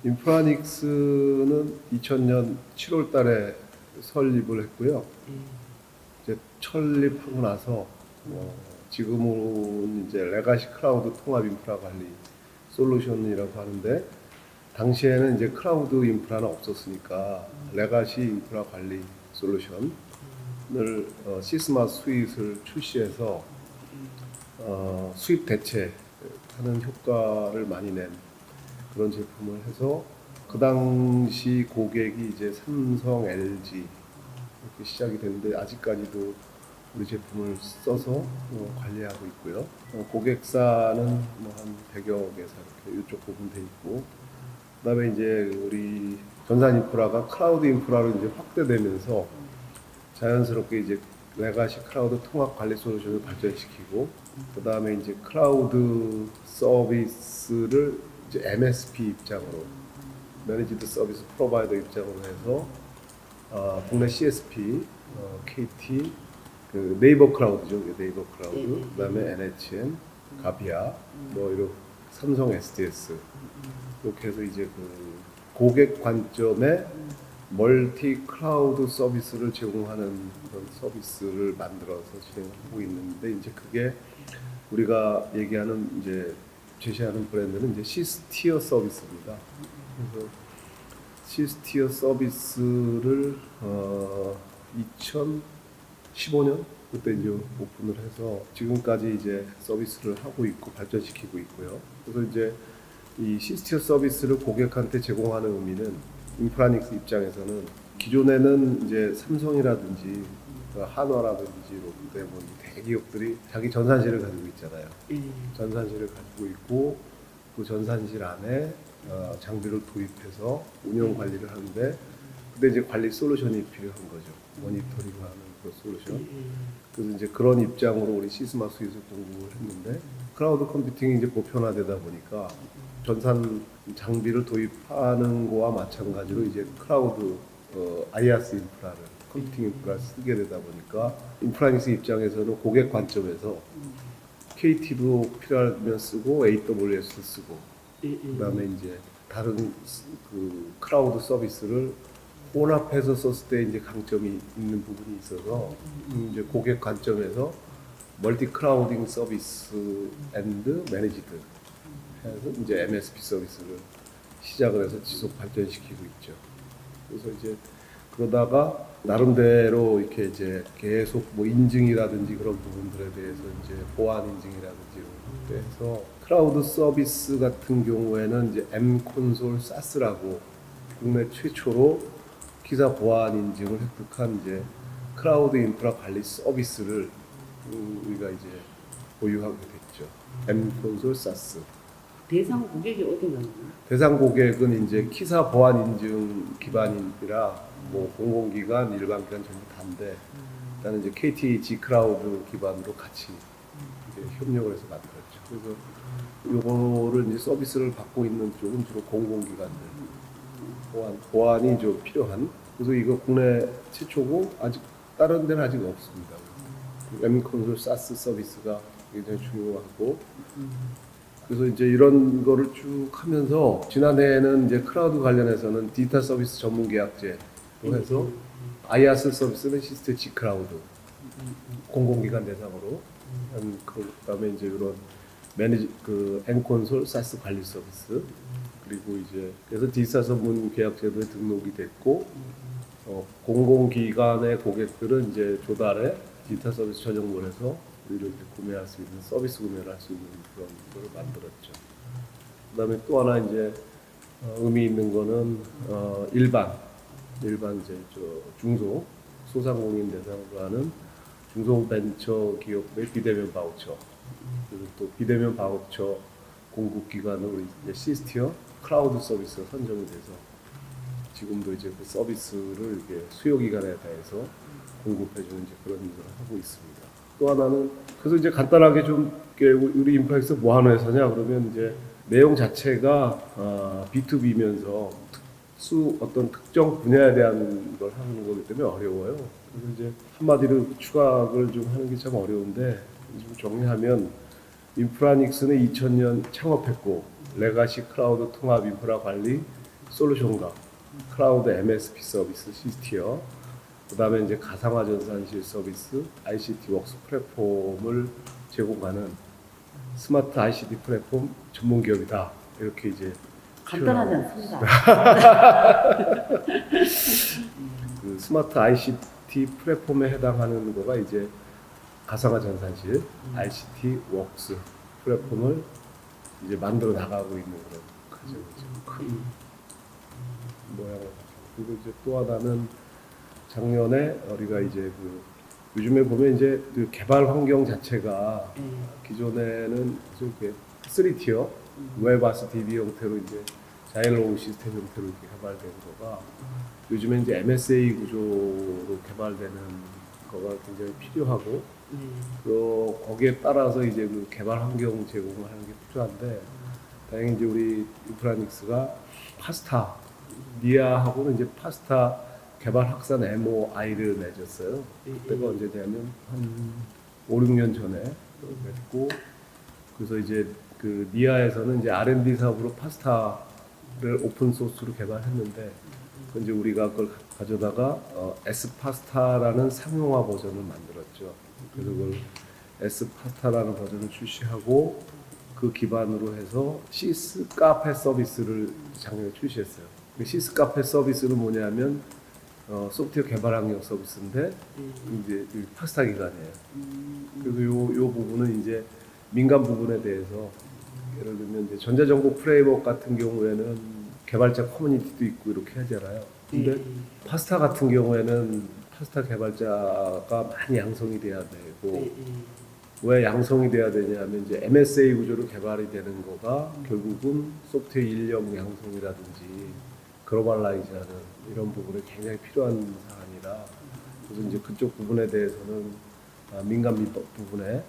인프라닉스는 2000년 7월 달에 설립을 했고요. 이제 설립하고 나서 지금은 이제 레가시 클라우드 통합 인프라 관리 솔루션이라고 하는데, 당시에는 이제 클라우드 인프라는 없었으니까 레가시 인프라 관리 솔루션을 시스마 스윗을 출시해서 수입 대체하는 효과를 많이 낸 그런 제품을 해서, 그 당시 고객이 이제 삼성, LG 이렇게 시작이 됐는데, 아직까지도 우리 제품을 써서 관리하고 있고요. 고객사는 한 100여 개사 이렇게 이쪽 부분 돼 있고, 그다음에 이제 우리 전산 인프라가 클라우드 인프라로 이제 확대되면서 자연스럽게 이제 레가시 클라우드 통합 관리 솔루션을 발전시키고, 그다음에 이제 클라우드 서비스를 이제 MSP 입장으로, 매니지드 서비스 프로바이더 입장으로 해서 국내 CSP, KT, 그 네이버 클라우드죠, 네이버 클라우드, 그다음에 NHN, 가비아, 뭐 이런 삼성 SDS 이렇게 해서 이제 그 고객 관점에 멀티 클라우드 서비스를 제공하는 그런 서비스를 만들어서 진행하고 있는데, 이제 그게 우리가 얘기하는 이제 제시하는 브랜드는 이제 시스티어 서비스입니다. 그래서 시스티어 서비스를 2015년 그때 이제 오픈을 해서 지금까지 이제 서비스를 하고 있고 발전시키고 있고요. 그래서 이제 이 시스티어 서비스를 고객한테 제공하는 의미는, 인프라닉스 입장에서는 기존에는 이제 삼성이라든지 한화라든지 롯데 뭐 대기업들이 자기 전산실을 가지고 있잖아요. 전산실을 가지고 있고, 그 전산실 안에 장비를 도입해서 운영 관리를 하는데, 근데 이제 관리 솔루션이 필요한 거죠. 모니터링하는 그 솔루션. 그래서 이제 그런 입장으로 우리 시스마 스윗을 공부를 했는데, 클라우드 컴퓨팅이 이제 보편화되다 보니까 전산 장비를 도입하는 거와 마찬가지로 이제 클라우드 IaaS 인프라를, 컴퓨팅 인프라를 쓰게 되다 보니까, 인프라닉스 입장에서는 고객 관점에서 KT도 필요하면 쓰고 AWS도 쓰고, 그다음에 이제 다른 그 클라우드 서비스를 혼합해서 썼을 때 이제 강점이 있는 부분이 있어서, 이제 고객 관점에서 멀티 클라우딩 서비스 앤드 매니지드 해서 이제 MSP 서비스를 시작을 해서 지속 발전시키고 있죠. 그래서 이제 그러다가 나름대로 이렇게 이제 계속 뭐 인증이라든지 그런 부분들에 대해서 이제 보안 인증이라든지 이런 것도 해서, 클라우드 서비스 같은 경우에는 이제 M콘솔 사스라고 국내 최초로 기사 보안 인증을 획득한 이제 클라우드 인프라 관리 서비스를 우리가 이제 보유하게 됐죠. M콘솔 사스. 대상 고객이 어디 나나요? 대상 고객은 이제 키사 보안 인증 기반이라 뭐 공공기관, 일반기관 전부 다인데, 일단은 이제 KT G 클라우드 기반으로 같이 이제 협력을 해서 만들었죠. 그래서 요거를 이제 서비스를 받고 있는 쪽은 주로 공공기관들, 보안이 좀 필요한. 그래서 이거 국내 최초고, 아직 다른 데는 아직 없습니다. M콘솔 사스 서비스가 굉장히 중요하고, 그래서 이제 이런 거를 쭉 하면서 지난해에는 이제 클라우드 관련해서는 디지털 서비스 전문 계약제로 해서 IaaS 서비스는 시스템 G 클라우드 공공기관 대상으로 한, 그다음에 이제 이런 그 N콘솔 사스 관리 서비스, 그리고 이제 그래서 디지털 전문 계약제도에 등록이 됐고, 공공기관의 고객들은 이제 조달에 디지털 서비스 전용본에서 우리를 구매할 수 있는, 서비스 구매를 할 수 있는 그런 걸 만들었죠. 그다음에 또 하나 이제 의미 있는 거는 일반 이제 중소 소상공인 대상으로 하는 중소벤처 기업의 비대면 바우처, 그리고 또 비대면 바우처 공급 기관으로 이제 시스티어 클라우드 서비스가 선정이 돼서 지금도 이제 그 서비스를 이게 수요 기간에 대해서 공급해주는 이제 그런 일을 하고 있습니다. 또 하나는, 그래서 이제 간단하게 좀 우리 인프라닉스 뭐 하는 회사냐 그러면, 이제 내용 자체가 B2B면서 어떤 특정 분야에 대한 걸 하는 거기 때문에 어려워요. 그래서 이제 한마디로 추각을 좀 하는 게 참 어려운데, 좀 정리하면 인프라닉스는 2000년 창업했고, 레가시 클라우드 통합 인프라 관리 솔루션과 클라우드 MSP 서비스 시스티어, 그다음에 이제 가상화 전산실 서비스 ICT 웍스 플랫폼을 제공하는 스마트 ICT 플랫폼 전문 기업이다. 이렇게 이제 간단하지 않습니다. 그 스마트 ICT 플랫폼에 해당하는 거가 이제 가상화 전산실 ICT 웍스 플랫폼을 이제 만들어 나가고 있는 그런 과정이죠. 큰 모양을 가지고. 그리고 이제 또 하나는 작년에 우리가 이제 그 요즘에 보면 이제 그 개발 환경 자체가 기존에는 이렇게 3티어 웹아스 DB 형태로 이제 자일로우 시스템 형태로 이렇게 개발된 거가 요즘에 이제 MSA 구조로 개발되는 거가 굉장히 필요하고 거기에 따라서 이제 그 개발 환경 제공을 하는 게 필요한데 다행히 이제 우리 인프라닉스가 파스타 니아하고는 이제 파스타 개발 확산 MOI를 맺었어요. 그때가 언제냐면 한 5, 6년 전에 맺고 그래서 이제 그 니아에서는 이제 R&D 사업으로 파스타를 오픈 소스로 개발했는데 그 이제 우리가 그걸 가져다가 S 파스타라는 상용화 버전을 만들었죠. 그래서 그걸 S 파스타라는 버전을 출시하고 그 기반으로 해서 시스 카페 서비스를 작년에 출시했어요. 시스 카페 서비스는 뭐냐면 소프트웨어 개발 환경 서비스인데 이제 파스타 기반이에요. 그래서 요 부분은 이제 민간 부분에 대해서 예를 들면 이제 전자정보 프레임워크 같은 경우에는 개발자 커뮤니티도 있고 이렇게 하잖아요. 근데 파스타 같은 경우에는 파스타 개발자가 많이 양성이 돼야 되고 왜 양성이 돼야 되냐면 이제 MSA 구조로 개발이 되는 거가 결국은 소프트웨어 인력 양성이라든지 글로벌라이즈하는 이런 부분에 굉장히 필요한 사안이라 그래서 이제 그쪽 부분에 대해서는 민간 부분에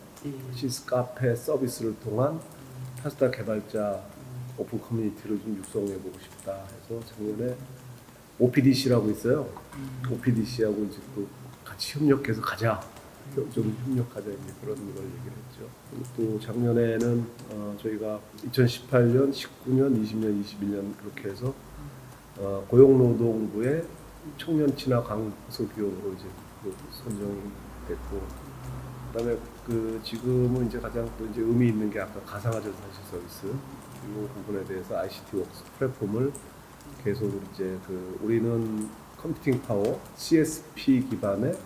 시스 카페 서비스를 통한 파스타 개발자 오픈 커뮤니티를 좀 육성해보고 싶다 해서 작년에 OPDC라고 있어요. OPDC하고 이제 또 같이 협력해서 가자. 좀 협력하자 이제 그런 걸 얘기를 했죠. 또 작년에는 저희가 2018년, 19년, 20년, 21년 그렇게 해서 고용노동부의 청년 친화 강소 기업으로 이제 선정이 됐고, 그다음에 그 지금은 이제 가장 또 이제 의미 있는 게 아까 가상화 전산실 서비스 이 부분에 대해서 ICT 웍스 플랫폼을 계속 이제 그 우리는 컴퓨팅 파워 CSP 기반의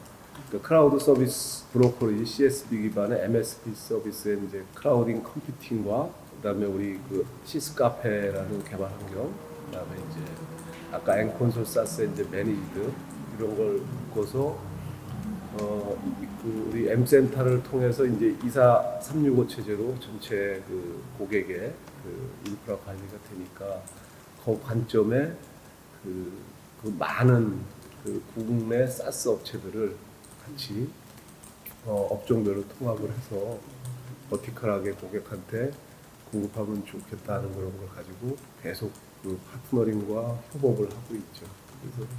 그 클라우드 서비스 브로커리지 CSP 기반의 MSP 서비스의 이제 클라우딩 컴퓨팅과 그다음에 우리 그 시스 카페라는 개발 환경, 그다음에 이제 아까 앵콘솔 사스 이제 매니지드 이런 걸 묶어서 그 우리 M센터를 통해서 이제 24365 체제로 전체 그 고객의 그 인프라 관리가 되니까 그 관점에 그 많은 그 국내 사스 업체들을 같이 업종별로 통합을 해서 버티컬하게 고객한테 공급하면 좋겠다는 그런 걸 가지고 계속 그 파트너링과 협업을 하고 있죠. 그래서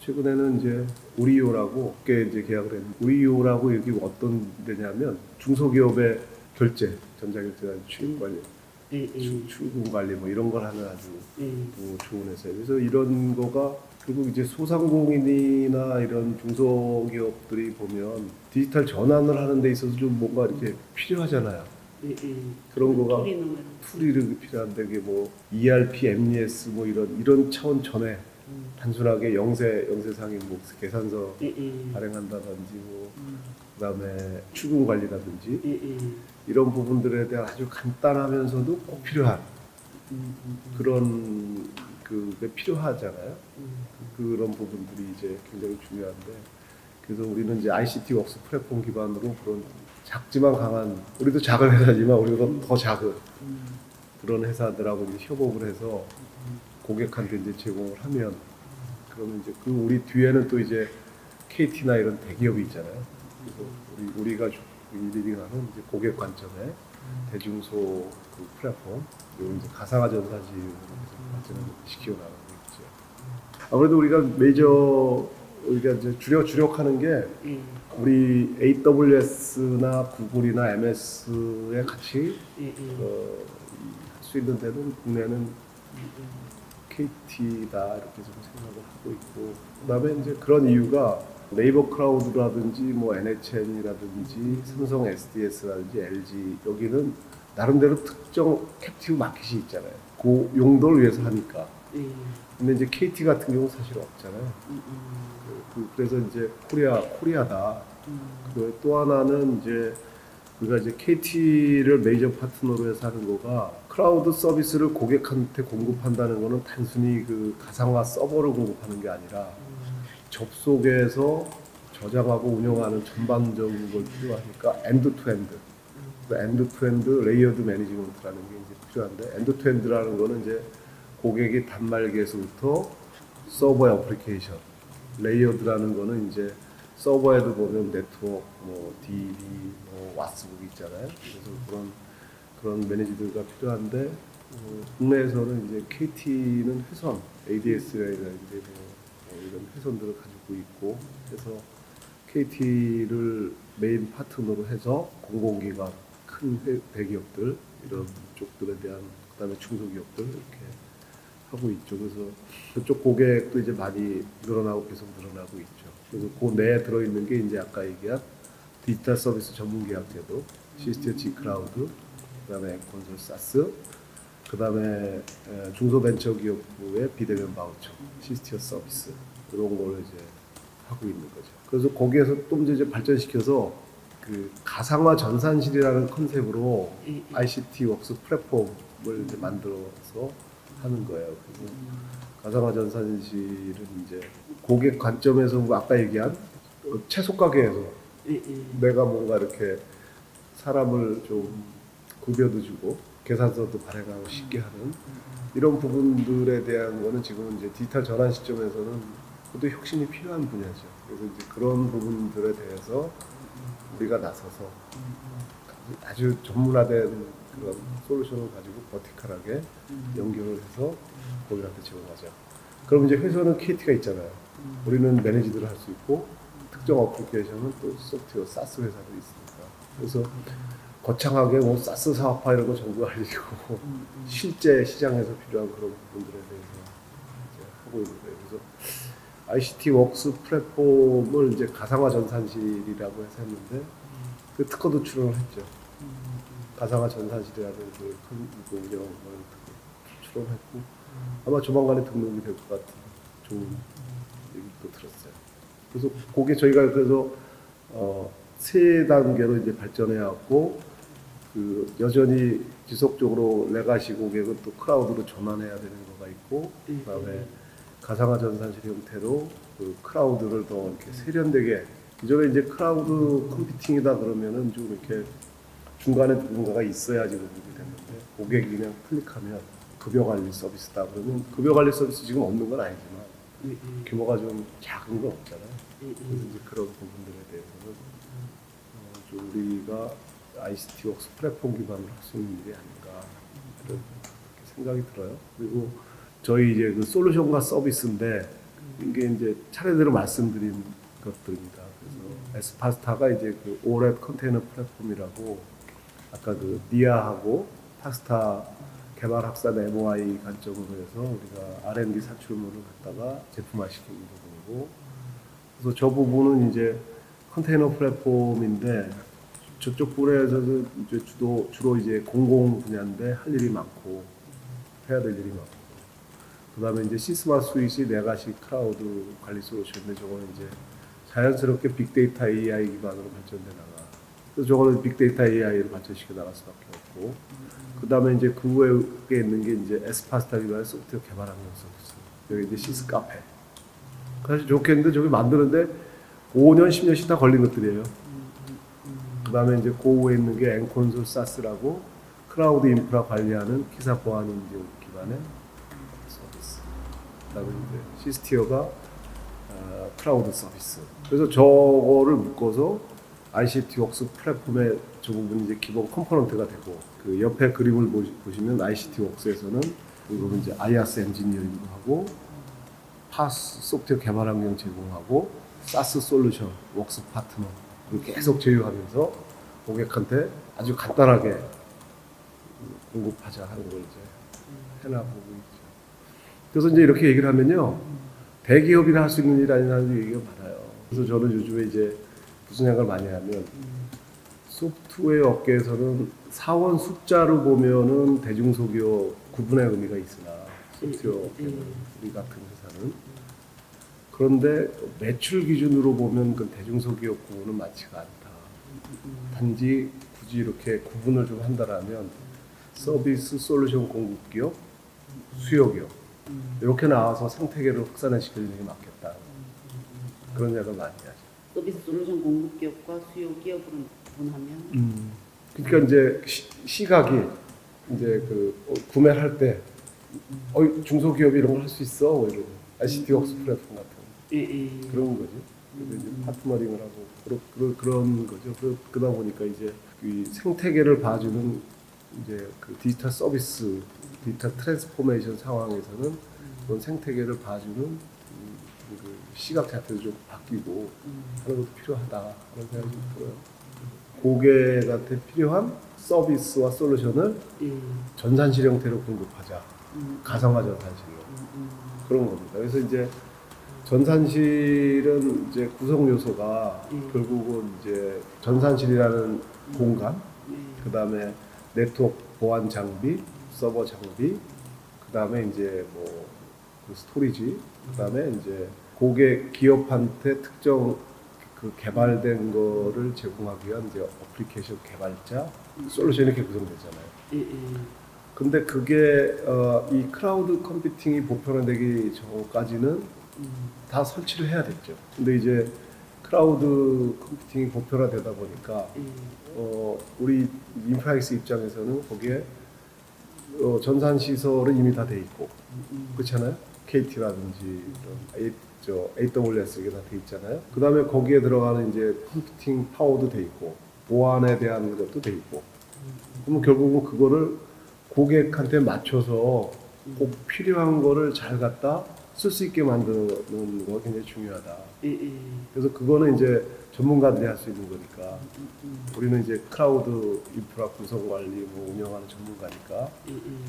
최근에는 이제 우리요라고 꽤 이제 계약을 했는데 우리요라고 여기 어떤 데냐면 중소기업의 결제, 전자결제 출금 관리, 출금 관리 뭐 이런 걸 하는 아주 또 좋은 회사예요. 그래서 이런 거가 결국 이제 소상공인이나 이런 중소기업들이 보면 디지털 전환을 하는 데 있어서 좀 뭔가 이렇게 필요하잖아요. 그런 거가 툴이 필요한데 이게 뭐 ERP, MES 뭐 이런 차원 전에 단순하게 영세상인 뭐 계산서 발행한다든지 뭐 그다음에 출금 관리라든지 이런 부분들에 대한 아주 간단하면서도 꼭 필요한 그런 그게 필요하잖아요. 그런 부분들이 이제 굉장히 중요한데 그래서 우리는 이제 ICT 웍스 플랫폼 기반으로 그런 작지만 강한 우리도 작은 회사지만 우리가 더 작은 그런 회사들하고 이제 협업을 해서 고객한테 이제 제공을 하면 그러면 이제 그 우리 뒤에는 또 이제 KT나 이런 대기업이 있잖아요. 그래서 우리가 리딩하는 이제 고객 관점의 대중소 그 플랫폼 그리고 이제 가상화 전산실을 발전을 시켜나가고 있죠. 아무래도 우리가 우리가 이제 주력하는 게 우리 AWS나 구글이나 MS에 같이 할 수 있는 데는 국내는 KT다 이렇게 좀 생각을 하고 있고, 그다음에 이제 그런 이유가 네이버 클라우드라든지 뭐 NHN이라든지 삼성 SDS라든지 LG 여기는 나름대로 특정 캡티브 마켓이 있잖아요. 그 용도를 위해서 하니까. 예. 근데 이제 KT 같은 경우는 사실 없잖아요. 그래서 이제 코리아다. 그리고 또 하나는 이제 우리가 이제 KT를 메이저 파트너로 해서 하는 거가 클라우드 서비스를 고객한테 공급한다는 거는 단순히 그 가상화 서버를 공급하는 게 아니라 접속해서 저장하고 운영하는 전반적인 걸 필요하니까 엔드투엔드. 엔드투엔드 레이어드 매니지먼트라는 게 이제 필요한데, 엔드투엔드라는 거는 이제 고객이 단말기에서부터 서버의 어플리케이션, 레이어드라는 거는 이제 서버에도 보면 네트워크, 뭐 DB, 뭐 와스북 있잖아요. 그래서 그런 매니지드가 필요한데, 국내에서는 이제 KT는 회선, ADS라든지 뭐 이런 회선들을 가지고 있고, 그래서 KT를 메인 파트너로 해서 공공기관, 큰 대기업들 이런 쪽들에 대한, 그다음에 중소기업들 이렇게 하고 있죠. 그래서 그쪽 고객도 이제 많이 계속 늘어나고 있죠. 그래서 그 내에 들어있는 게 이제 아까 얘기한 디지털 서비스 전문 계약제도, 시스티어 G 클라우드, 그다음에 콘솔 사스, 그다음에 중소벤처기업부의 비대면 바우처, 시스티어 서비스 이런 걸 이제 하고 있는 거죠. 그래서 거기에서 또 이제 발전시켜서 그 가상화 전산실이라는 컨셉으로 ICT 웍스 플랫폼을 이제 만들어서 하는 거예요. 그래서 가상화 전산실은 이제 고객 관점에서 뭐 아까 얘기한 채소 가게에서 내가 뭔가 이렇게 사람을 좀 급여도 주고 계산서도 발행하고 쉽게 하는 이런 부분들에 대한 거는 지금 이제 디지털 전환 시점에서는 그것도 혁신이 필요한 분야죠. 그래서 이제 그런 부분들에 대해서 우리가 나서서 아주 전문화된 그런 솔루션을 가지고 버티컬하게 연결을 해서 고객한테 제공하죠. 그럼 이제 회사는 KT가 있잖아요. 우리는 매니지드를 할 수 있고 특정 어플리케이션은 또 소프트웨어 사스 회사도 있으니까. 그래서 거창하게 뭐 사스 사업화 이런 거 전부 알리고 실제 시장에서 필요한 그런 부분들에 대해서 이제 하고 있는 거예요. 그래서 ICT 웍스 플랫폼을 이제 가상화 전산실이라고 해서 했는데 그 특허도 출원을 했죠. 가상화 전산실이라는 그 운영을 출원했고 아마 조만간에 등록이 될 것 같은 좋은 얘기도 들었어요. 그래서 그게 저희가 그래서 세 단계로 이제 발전해 왔고 그 여전히 지속적으로 레가시 고객은 또 클라우드로 전환해야 되는 거가 있고 그다음에 가상화 전산실 형태로 그 클라우드를 더 이렇게 세련되게 기존에 이제 클라우드 컴퓨팅이다 그러면은 좀 이렇게 중간에 누군가가 있어야지 그렇게 됐는데 고객이 그냥 클릭하면 급여 관리 서비스다 그러면 급여 관리 서비스 지금 없는 건 아니지만 규모가 좀 작은 건 없잖아요. 그래서 이제 그런 부분들에 대해서는 좀 우리가 ICT 웍스 플랫폼 기반으로 할 수 있는 일이 아닌가 그런 생각이 들어요. 그리고 저희 이제 그 솔루션과 서비스인데 이게 이제 차례대로 말씀드린 것들입니다. 그래서 에스파스타가 이제 그 OLED 컨테이너 플랫폼이라고 아까 그 니아하고 파스타 개발 학산 MOI 관점으로 해서 우리가 R&D 산출물을 갖다가 제품화시키는 부분이고, 그래서 저 부분은 이제 컨테이너 플랫폼인데 저쪽 부분에서는 이제 주로 이제 공공 분야인데 할 일이 많고 해야 될 일이 많고. 그다음에 이제 시스마 스윗이 레가시 클라우드 관리 솔루션인데 저거는 이제 자연스럽게 빅데이터 AI 기반으로 발전돼 나가. 그래서 저거는 빅데이터 AI를 발전시켜 나갈 수밖에 없고. 그다음에 이제 그 외에 있는 게 이제 에스파스타 기반의 소프트웨어 개발 환경 서비스. 여기 이제 시스 카페. 사실 좋겠는데 저기 만드는데 5년, 10년씩 다 걸린 것들이에요. 그다음에 이제 그 외에 있는 게 엔콘솔 사스라고 클라우드 인프라 관리하는 기사 보안 인증 기반의 서비스. 그다음에 이제 시스티어가 클라우드 서비스. 그래서 저거를 묶어서 ICT 웍스 플랫폼의 저 부분이 이제 기본 컴포넌트가 되고 그 옆에 그림을 보시면 ICT 웍스에서는 이거는 이제 IaaS 엔지니어링도 하고 파스 소프트웨어 개발 환경 제공하고 사스 솔루션 웍스 파트너 계속 제휴하면서 고객한테 아주 간단하게 공급하자 하는 걸 이제 해나가고 있죠. 그래서 이제 이렇게 얘기를 하면요, 대기업이나 할 수 있는 일 아니라는 얘기가 많아요. 그래서 저는 요즘에 이제 무슨 생각을 많이 하면 소프트웨어 업계에서는 사원 숫자로 보면은 대중소기업 구분의 의미가 있으나 소프트웨어 업계는 우리 같은 회사는 그런데 매출 기준으로 보면 그 대중소기업 구분은 많지가 않다. 단지 굳이 이렇게 구분을 좀 한다라면 서비스 솔루션 공급기업, 수요기업 이렇게 나와서 생태계를 확산시키는 게 맞겠다. 그런 생각을 많이 하죠. 서비스 솔루션 공급 기업과 수요 기업으로 구분하면 그러니까 이제 시각이 이제 그 구매를 할 때 중소기업이 이런 걸 할 수 있어 뭐 이런 ICT 웍스 플랫폼 같은 그런 거죠. 그래서 이제 파트너링을 하고 그런 거죠. 그러다 보니까 이제 이 생태계를 봐주는 이제 그 디지털 서비스, 디지털 트랜스포메이션 상황에서는 그런 생태계를 봐주는 그 시각 자체도 좀 바뀌고 하는 것도 필요하다 하는 생각이 좀 들어요. 고객한테 필요한 서비스와 솔루션을 전산실 형태로 공급하자. 가상화 전산실로 그런 겁니다. 그래서 이제 전산실은 이제 구성 요소가 결국은 이제 전산실이라는 공간, 그 다음에 네트워크 보안 장비, 서버 장비, 그 다음에 이제 뭐 그 스토리지, 그 다음에 이제 고객 기업한테 특정 그 개발된 거를 제공하기 위한 이제 어플리케이션 개발자, 솔루션 이렇게 구성되잖아요. 근데 그게 이 클라우드 컴퓨팅이 보편화되기 전까지는 다 설치를 해야 됐죠. 근데 이제 클라우드 컴퓨팅이 보편화되다 보니까 우리 인프라엑스 입장에서는 거기에 전산 시설은 이미 다 돼 있고 그렇잖아요. KT라든지 AWS 이게 다 돼 있잖아요. 그 다음에 거기에 들어가는 이제 컴퓨팅 파워도 돼 있고 보안에 대한 것도 돼 있고. 그러면 결국은 그거를 고객한테 맞춰서 꼭 필요한 거를 잘 갖다 쓸 수 있게 만드는 거 굉장히 중요하다. 그래서 그거는 이제 전문가들이 할 수 있는 거니까 우리는 이제 클라우드 인프라 구성 관리 뭐 운영하는 전문가니까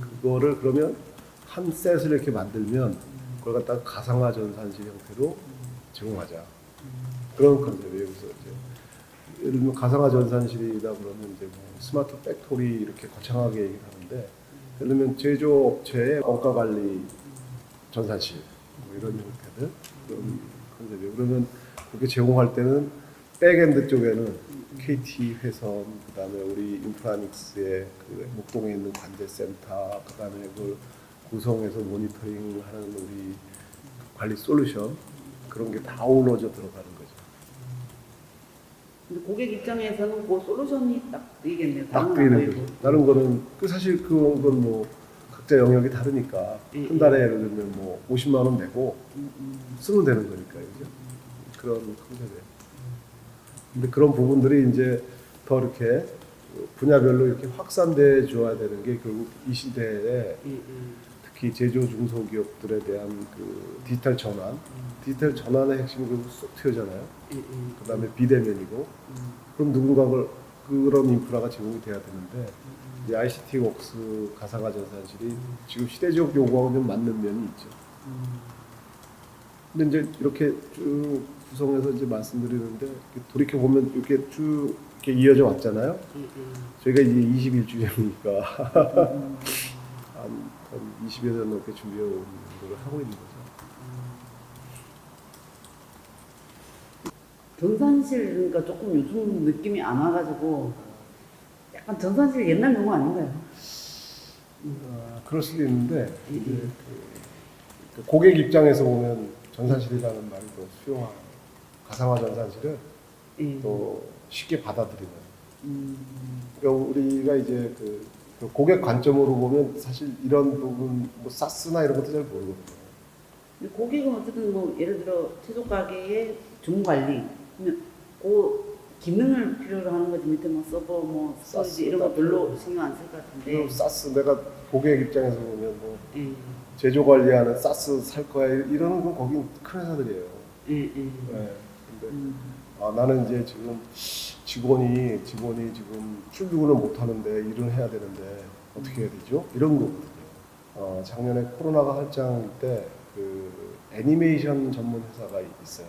그거를 그러면 한 셋을 이렇게 만들면 그걸 갖다가 가상화 전산실 형태로 제공하자. 그런 컨셉이에요. 그래서 이제 예를 들면 가상화 전산실이다 그러면 이제 뭐 스마트 팩토리 이렇게 거창하게 얘기를 하는데 예를 들면 제조업체의 원가 관리 전산실 뭐 이런 형태들 그런 컨셉이에요. 그러면 그렇게 제공할 때는 백엔드 쪽에는 KT 회선, 그다음에 우리 인프라닉스의 그 목동에 있는 관제센터, 그다음에 그걸 구성해서 모니터링하는 우리 관리 솔루션 그런 게 다 어우러져 들어가는 거죠. 근데 고객 입장에서는 그 솔루션이 딱 뜨이겠네요. 딱 뜨이는 거죠. 다른 거는 그 사실 그건 뭐 각자 영역이 다르니까 한 달에 예를 들면 뭐 50만 원 내고 쓰면 되는 거니까 그죠? 그런 컨셉이에요. 근데 그런 부분들이 이제 더 이렇게 분야별로 이렇게 확산돼 줘야 되는 게 결국 이 시대에 특히 제조 중소기업들에 대한 그 디지털 전환, 디지털 전환의 핵심은 결국 소프트웨어잖아요. 그다음에 비대면이고, 그럼 누군가 그런 인프라가 제공이 돼야 되는데 이 ICT 웍스 가상화 전산실이 지금 시대적 요구하고 좀 맞는 면이 있죠. 근데 이제 이렇게 쭉 구성해서 이제 말씀드리는데 돌이켜 보면 이렇게 쭉 이렇게 이어져 왔잖아요. 저희가 이제 21주년이니까 한 20여 년 넘게 준비해 온 걸 하고 있는 거죠. 전산실 그러니까 조금 요즘 느낌이 안 와가지고 약간 전산실 옛날 용어 아닌가요? 그럴 수도 있는데 이제 그 고객 입장에서 보면 전산실이라는 말이 더 수용하고 가상화 전산실은 또 쉽게 받아들이는. 그러니까 우리가 이제 그 고객 관점으로 보면 사실 이런 부분 뭐 사스나 이런 것도 잘 모르거든요. 근데 고객은 어쨌든 뭐 예를 들어 채소 가게의 주문 관리 그러면 그 기능을 필요로 하는 거지 밑에 뭐 서버 뭐 스토리지 이런 거 별로 신경 안 쓸 것 같은데. 사스 내가 고객 입장에서 보면 뭐 제조 관리하는 사스 살 거야 이러는 건 거긴 큰 회사들이에요. 네. 근데 나는 이제 지금 직원이 지금 출근을 못 하는데 일을 해야 되는데 어떻게 해야 되죠? 이런 거거든요. 작년에 코로나가 한창일 때 그 애니메이션 전문 회사가 있어요.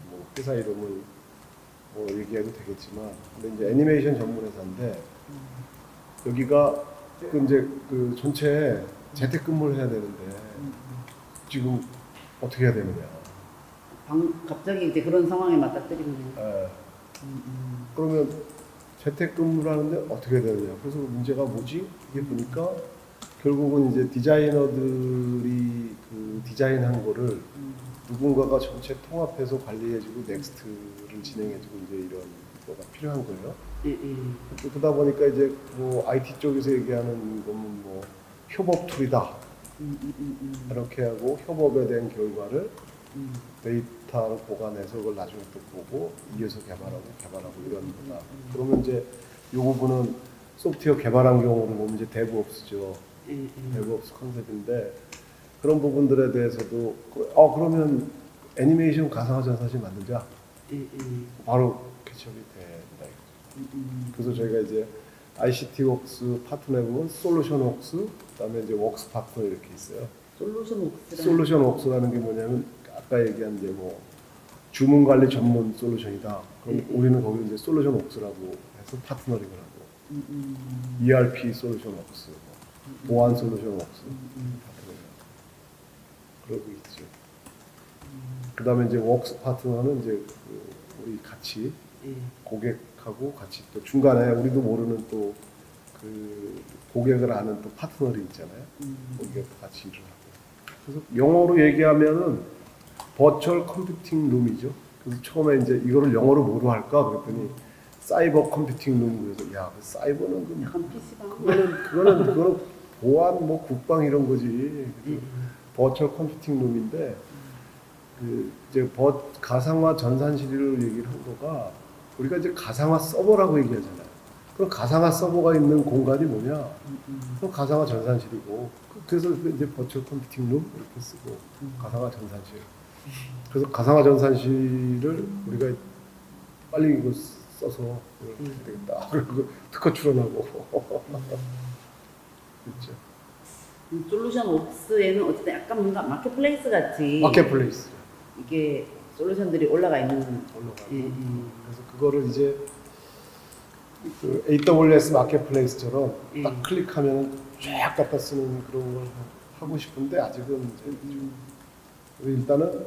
뭐 회사 이름을 뭐 얘기해도 되겠지만, 근데 이제 애니메이션 전문 회사인데 여기가 그 이제 그 전체 재택근무를 해야 되는데 지금 어떻게 해야 되느냐. 갑자기 이제 그런 상황에 맞닥뜨리면. 예. 그러면 재택근무를 하는데 어떻게 해야 되느냐. 그래서 문제가 뭐지? 이게 보니까 결국은 이제 디자이너들이 그 디자인한 거를 누군가가 전체 통합해서 관리해주고 넥스트를 진행해주고 이제 이런 거가 필요한 거예요. 그러다 보니까 이제 뭐 IT 쪽에서 얘기하는 거는 뭐 협업 툴이다 이렇게 하고 협업에 대한 결과를 데이터를 보관해서 그걸 나중에 또 보고 이어서 개발하고 이런 거다. 그러면 이제 이 부분은 소프트웨어 개발한 경우로 보면 이제 데브옵스죠. 데브옵스 컨셉인데 그런 부분들에 대해서도 그러면 애니메이션 가상화 전사실 만들자. 바로 개척이 된다. 그래서 저희가 이제 ICT 웍스 파트너에 보면 솔루션 웍스, 그다음에 이제 웍스 파트너 이렇게 있어요. 솔루션 웍스라는 게 뭐냐면 아까 얘기한 이제 뭐 주문 관리 전문 솔루션이다. 그럼 우리는 거기 이제 솔루션 웍스라고 해서 파트너링을 하고 ERP 솔루션 웍스, 보안 솔루션 웍스 파트너링 그러고 있죠. 그다음에 이제 웍스 파트너는 이제 우리 같이 고객하고 같이 또 중간에 우리도 모르는 또 그 고객을 아는 또 파트너들이 있잖아요. 거기에 또 같이 일을 하고. 그래서 영어로 얘기하면은 버추얼 컴퓨팅 룸이죠. 그래서 처음에 이제 이거를 영어로 뭐로 할까 그랬더니 사이버 컴퓨팅 룸. 그래서 야, 그 사이버는 그 약간 PC방. 그거는 보안 뭐 국방 이런 거지. 버추얼 컴퓨팅 룸인데 그 이제 가상화 전산실을 얘기를 한 거가 우리가 이제 가상화 서버라고 얘기하잖아요. 그럼 가상화 서버가 있는 공간이 뭐냐? 그럼 가상화 전산실이고 그래서 이제 버추얼 컴퓨팅 룸 이렇게 쓰고 가상화 전산실. 그래서 가상화 전산실을 우리가 빨리 이거 써서 해야 되겠다. 그리고 특허 출원하고 그렇죠. 솔루션 웍스에는 어쨌든 약간 뭔가 마켓플레이스 같이 마켓플레이스. 이게 솔루션들이 올라가 있는. 그래서 그거를 이제 그 AWS 마켓플레이스처럼 딱 클릭하면 쫙 갖다 쓰는 그런 걸 하고 싶은데 아직은 이제 일단은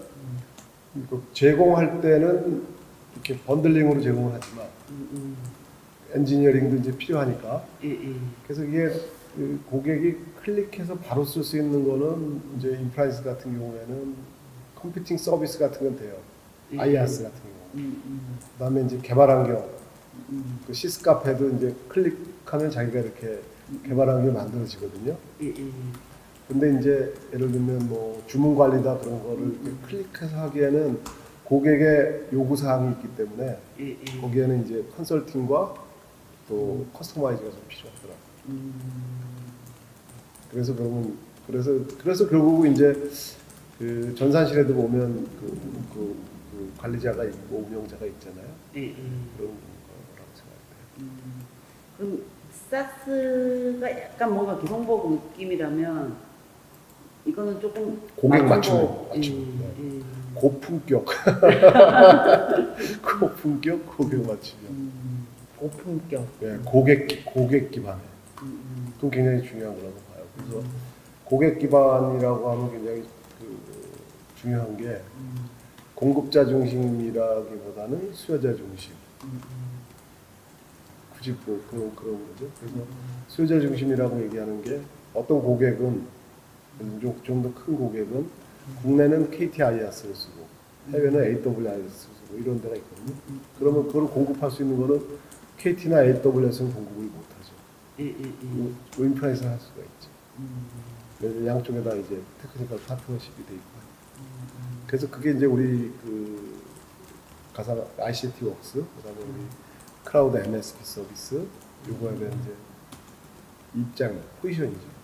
이거 제공할 때는 이렇게 번들링으로 제공을 하지만 엔지니어링도 이제 필요하니까 그래서 이게 그 고객이 클릭해서 바로 쓸 수 있는 거는 이제 인프라이스 같은 경우에는 컴퓨팅 서비스 같은 건 돼요. IaaS 같은 경우. 그다음에 이제 개발 환경. 그 시스 카페도 이제 클릭하면 자기가 이렇게 개발 환경이 만들어지거든요. 근데 이제 예를 들면 뭐 주문 관리다 그런 거를 클릭해서 하기에는 고객의 요구 사항이 있기 때문에 거기에는 이제 컨설팅과 또 커스터마이즈가 좀 필요하더라고요. 그래서 결국 이제 그 전산실에도 보면 그 관리자가 있고 운영자가 있잖아요. 그런 거라고 생각해요. 그럼 사스가 약간 뭔가 기성복 느낌이라면 이거는 조금 고객 맞추고, 맞춤. 고품격 고품격 고객 맞춤이요. 고품격. 네, 고객 기반에 또 굉장히 중요한 거라고 봐요. 그래서 고객 기반이라고 하면 굉장히 중요한 게 공급자 중심이라기보다는 수요자 중심. 굳이 뭐 그런 거죠. 그래서 수요자 중심이라고 얘기하는 게 어떤 고객은 좀 더 큰 고객은 국내는 KT IaaS를 쓰고 해외는 AWS를 쓰고 이런 데가 있거든요. 그러면 그걸 공급할 수 있는 거는 KT나 AWS는 공급을 못하죠. 인프라에서 할 수가 있죠. 양쪽에다 이제 테크니컬 파트너십이 돼 있고. 그래서 그게 이제 우리 그 가상 ICT 웍스, 그다음에 우리 클라우드 MSP 서비스 요거에 대한 이제 입장 포지션이죠.